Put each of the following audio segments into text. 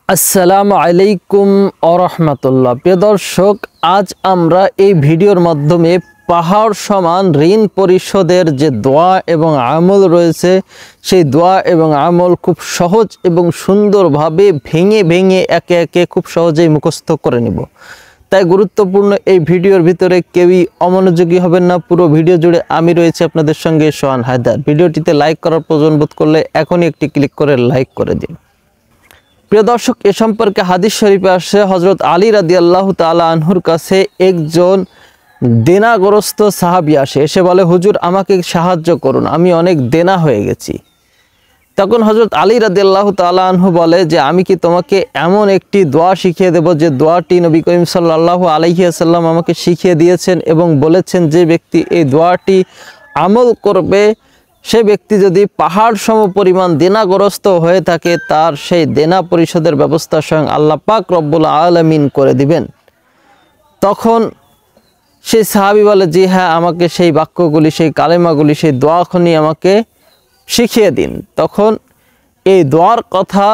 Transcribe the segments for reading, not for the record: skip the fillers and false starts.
আসসালামু আলাইকুম ওরহমাতুল্লাহ। প্রিয় দর্শক, আজ আমরা এই ভিডিওর মাধ্যমে পাহাড় সমান ঋণ পরিশোধের যে দোয়া এবং আমল রয়েছে, সেই দোয়া এবং আমল খুব সহজ এবং সুন্দরভাবে ভেঙে ভেঙে একে একে খুব সহজেই মুখস্থ করে নিব। তাই গুরুত্বপূর্ণ এই ভিডিওর ভিতরে কেউই অমনোযোগী হবেন না। পুরো ভিডিও জুড়ে আমি রয়েছে আপনাদের সঙ্গে সোহান হায়দার। ভিডিওটিতে লাইক করার প্রয়োজন বোধ করলে এখনই একটি ক্লিক করে লাইক করে দিন। প্রিয় দর্শক, এ সম্পর্কে হাদিস শরীফে আসে, হযরত আলী রাদিয়াল্লাহু তাআলা আনহুর কাছে একজন দেনাগ্রস্ত সাহাবী আসে, এসে বলে, হুজুর আমাকে সাহায্য করুন, আমি অনেক দেনা হয়ে গেছি। তখন হযরত আলী রাদিয়াল্লাহু তাআলা আনহু বলে যে, আমি কি তোমাকে এমন একটি দোয়া শিখিয়ে দেব যে দোয়াটি নবী করিম সাল্লাল্লাহু আলাইহি ওয়াসাল্লাম আমাকে শিখিয়ে দিয়েছেন এবং বলেছেন যে ব্যক্তি এই দোয়াটি আমল করবে, সে ব্যক্তি যদি পাহাড় সম পরিমাণ দেনাগ্রস্ত হয়ে থাকে, তার সেই দেনা পরিশোধের ব্যবস্থা স্বয়ং আল্লাহ পাক রব্বুল আলামিন করে দিবেন। তখন সেই সাহাবী বলে, জি হ্যাঁ, আমাকে সেই বাক্যগুলি, সেই কালেমাগুলি, সেই দোয়াখানি আমাকে শিখিয়ে দিন। তখন এই দোয়ার কথা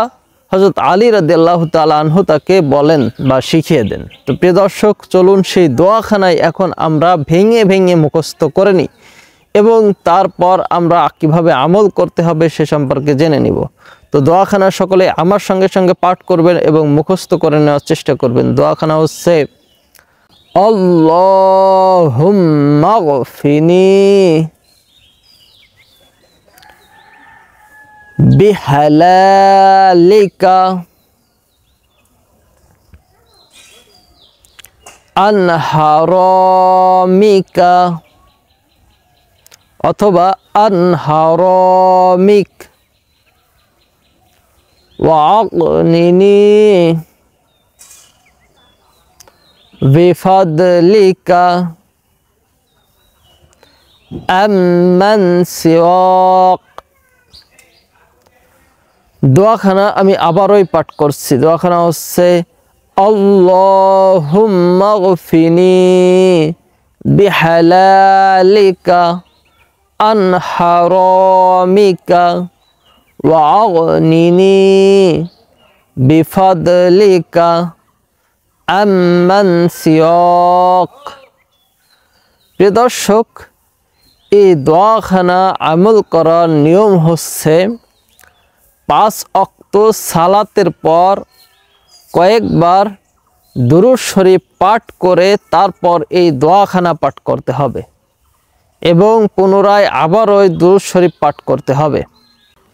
হযরত আলী রাদিয়াল্লাহু তাআলা আনহু তাকে বলেন বা শিখিয়ে দেন। তো প্রিয় দর্শক, চলুন সেই দোয়াখানায় এখন আমরা ভেঙে ভেঙে মুখস্থ করে নিই এবং তারপর আমরা কিভাবে আমল করতে হবে সে সম্পর্কে জেনে নিব। তো দোয়াখানা সকলে আমার সঙ্গে সঙ্গে পাঠ করবেন এবং মুখস্থ করে নেওয়ার চেষ্টা করবেন। দোয়াখানা হচ্ছে, আল্লাহুম্মা গফিনি বিহালালিকা আন হারামিকা, অথবা আন হারামিক, ওয়াগনিনি বিফাদলিকা আম্মান সিওয়াক। দোয়াখানা আমি আবারই পাঠ করছি। দোয়াখানা হচ্ছে, আল্লাহুম্মা গফিনি বিহালালিকা আন হারামিকা ওয়াগনিনি বিফাদলিকা আম্মান সিওয়াক। প্রিয় দর্শক, এই দোয়াখানা আমল করার নিয়ম হচ্ছে, 5 ওয়াক্ত সালাতের পর কয়েকবার দুরূদ শরীফ পাঠ করে তারপর এই দোয়াখানা পাঠ করতে হবে এবং পুনরায় আবারও দুরূদ শরীফ পাঠ করতে হবে।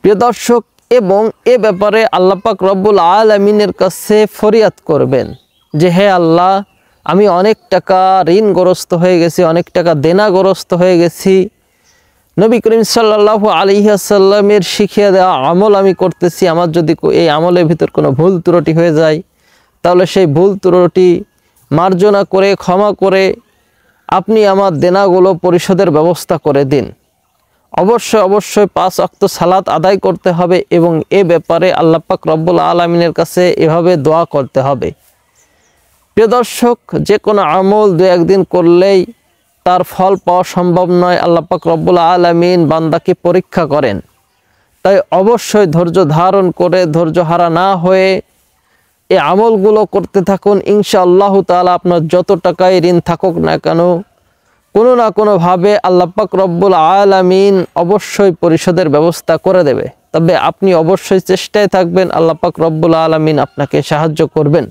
প্রিয় দর্শক, এবং এ ব্যাপারে আল্লাহ পাক রব্বুল আলামিনের কাছে ফরিয়াদ করবেন যে, হে আল্লাহ, আমি অনেক টাকা ঋণগ্রস্ত হয়ে গেছি, অনেক টাকা দেনাগ্রস্ত হয়ে গেছি। নবী করিম সাল্লাল্লাহু আলাইহি ওয়াসাল্লামের শিখিয়ে দেওয়া আমল আমি করতেছি, আমার যদি এই আমলের ভিতর কোনো ভুল ত্রুটি হয়ে যায়, তাহলে সেই ভুল ত্রুটি মার্জনা করে, ক্ষমা করে আপনি আমার দেনাগুলো পরিশোধের ব্যবস্থা করে দিন। অবশ্যই অবশ্যই 5 ওয়াক্ত সালাত আদায় করতে হবে এবং এ ব্যাপারে আল্লাহ পাক রব্বুল আলামিনের কাছে এভাবে দোয়া করতে হবে। প্রিয় দর্শক, যে কোনো আমল 2-1 দিন করলেই তার ফল পাওয়া সম্ভব নয়। আল্লাহ পাক রব্বুল আলামিন বান্দাকে পরীক্ষা করেন। তাই অবশ্যই ধৈর্য ধারণ করে, ধৈর্য হারা না হয়ে এই আমলগুলো করতে থাকুন। ইনশাআল্লাহ তাআলা আপনার যত টাকায় ঋণ থাকুক না কেন, কোনো না কোনোভাবে আল্লাহ পাক রব্বুল আলামিন অবশ্যই পরিশোধের ব্যবস্থা করে দেবে। তবে আপনি অবশ্যই চেষ্টায় থাকবেন, আল্লাহ পাক রব্বুল আলামিন আপনাকে সাহায্য করবেন।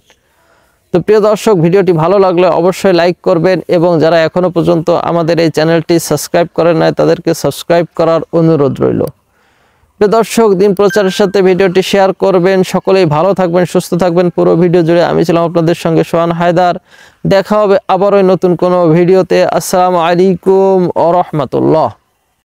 তো প্রিয় দর্শক, ভিডিওটি ভালো লাগলে অবশ্যই লাইক করবেন এবং যারা এখনও পর্যন্ত আমাদের এই চ্যানেলটি সাবস্ক্রাইব করেন নাই, তাদেরকে সাবস্ক্রাইব করার অনুরোধ রইল। প্রিয় দর্শক, দিন প্রচারের সাথে ভিডিওটি শেয়ার করবেন। সকলেই ভালো থাকবেন, সুস্থ থাকবেন। পুরো ভিডিও জুড়ে আমি ছিলাম আপনাদের সঙ্গে সোহান হায়দার। দেখা হবে আবারও নতুন কোনো ভিডিওতে। আসসালামু আলাইকুম ওয়া রাহমাতুল্লাহ।